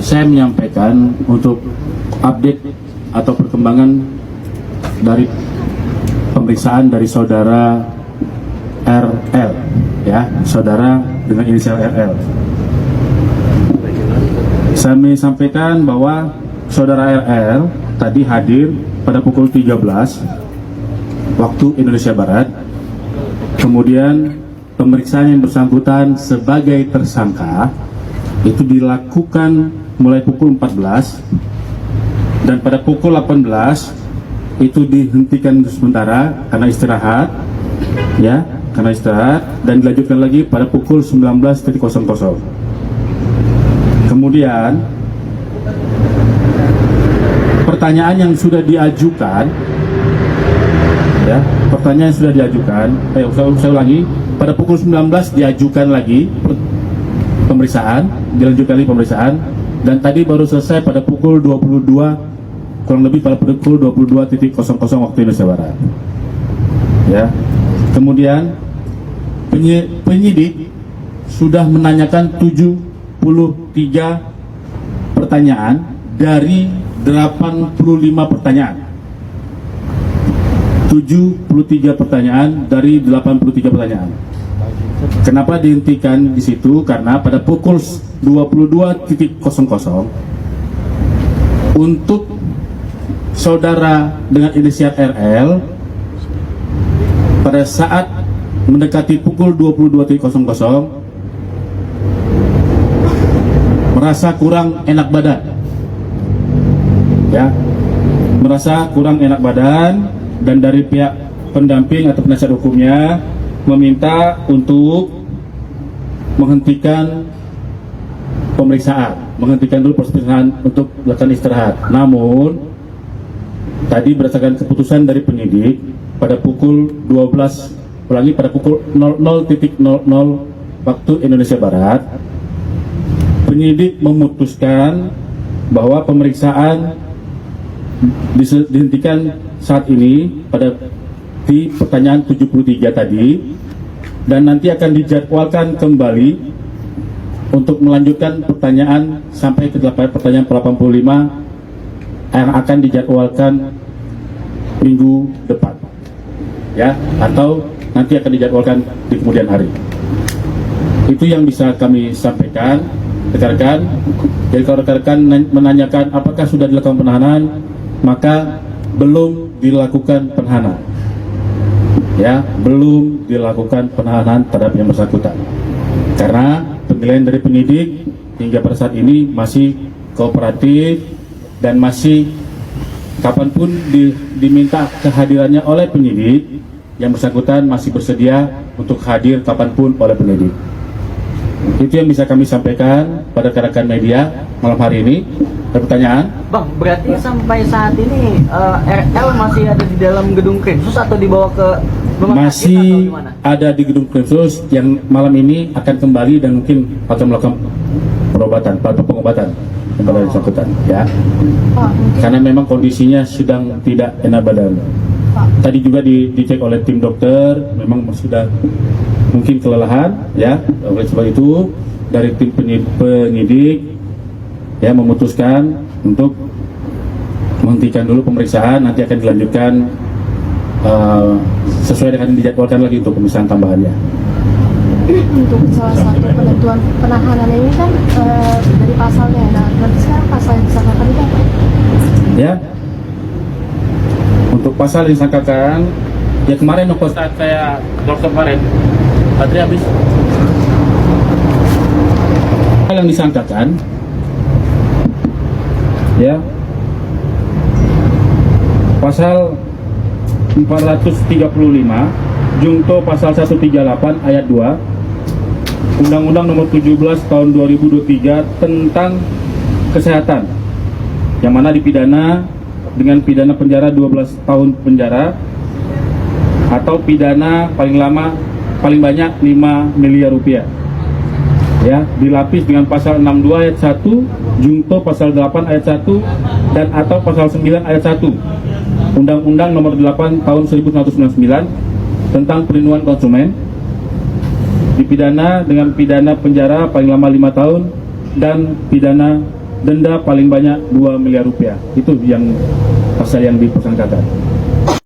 saya menyampaikan untuk update atau perkembangan dari pemeriksaan dari saudara RL, ya, saudara dengan inisial RL. Saya sampaikan bahwa saudara RL tadi hadir pada pukul 13 waktu Indonesia Barat. Kemudian pemeriksaan yang bersangkutan sebagai tersangka itu dilakukan mulai pukul 14 dan pada pukul 18 itu dihentikan sementara karena istirahat, ya, karena istirahat, dan dilanjutkan lagi pada pukul 19.00. Kemudian pertanyaan yang sudah diajukan, ya, pertanyaan yang sudah diajukan, saya ulangi, pada pukul 19 diajukan lagi pemeriksaan, dilanjutkan lagi pemeriksaan, dan tadi baru selesai pada pukul 22, kurang lebih pada pukul 22.00 waktu Indonesia Barat. Ya. Kemudian penyidik sudah menanyakan 73 pertanyaan dari 85 pertanyaan. 73 pertanyaan dari 83 pertanyaan. Kenapa dihentikan di situ? Karena pada pukul 22.00 untuk saudara dengan inisial RL pada saat mendekati pukul 22.00 merasa kurang enak badan, ya, merasa kurang enak badan, dan dari pihak pendamping atau penasihat hukumnya meminta untuk menghentikan pemeriksaan, menghentikan dulu pemeriksaan untuk melakukan istirahat. Namun tadi berdasarkan keputusan dari penyidik pada pukul 12, ulangi, pada pukul 00.00 waktu Indonesia Barat, penyidik memutuskan bahwa pemeriksaan dihentikan saat ini pada di pertanyaan 73 tadi, dan nanti akan dijadwalkan kembali untuk melanjutkan pertanyaan sampai ke pertanyaan 85 yang akan dijadwalkan minggu depan, ya, atau nanti akan dijadwalkan di kemudian hari. Itu yang bisa kami sampaikan, rekan-rekan. Jadi kalau rekan-rekan menanyakan apakah sudah dilakukan penahanan, maka belum dilakukan penahanan, ya, belum dilakukan penahanan terhadap yang bersangkutan, karena penilaian dari penyidik hingga pada saat ini masih kooperatif dan masih kapanpun diminta kehadirannya oleh penyidik, yang bersangkutan masih bersedia untuk hadir kapanpun oleh penyidik. Itu yang bisa kami sampaikan pada rekan-rekan media malam hari ini. Ada pertanyaan? Bang, berarti sampai saat ini RL masih ada di dalam gedung Krimsus atau dibawa ke rumah sakit masih atau gimana? Ada di gedung Krimsus, yang malam ini akan kembali dan mungkin akan melakukan pengobatan kepada yang bersangkutan, ya. Karena memang kondisinya sedang tidak enak badan. Tadi juga dicek oleh tim dokter, memang sudah mungkin kelelahan, ya. Oleh sebab itu dari tim penyidik ya memutuskan untuk menghentikan dulu pemeriksaan, nanti akan dilanjutkan sesuai dengan dijadwalkan lagi untuk pemeriksaan tambahannya. Untuk salah satu penentuan penahanan ini kan dari pasalnya, nah berarti sekarang pasal yang disangkakan itu apa? Ya, untuk pasal yang disangkakan, ya kemarin saat saya dokter kemarin, baterai habis. Hal yang disangkakan, ya, pasal 435 Jungto pasal 138 ayat 2 Undang-Undang Nomor 17 Tahun 2023 tentang kesehatan, yang mana dipidana dengan pidana penjara 12 tahun penjara atau pidana paling lama paling banyak 5 miliar rupiah. Ya, dilapis dengan pasal 62 ayat 1 Jungto pasal 8 ayat 1 dan atau pasal 9 ayat 1 Undang-Undang Nomor 8 Tahun 1999 tentang perlindungan konsumen, dipidana dengan pidana penjara paling lama 5 tahun dan pidana denda paling banyak 2 miliar rupiah. Itu yang pasal yang dipersangkakan.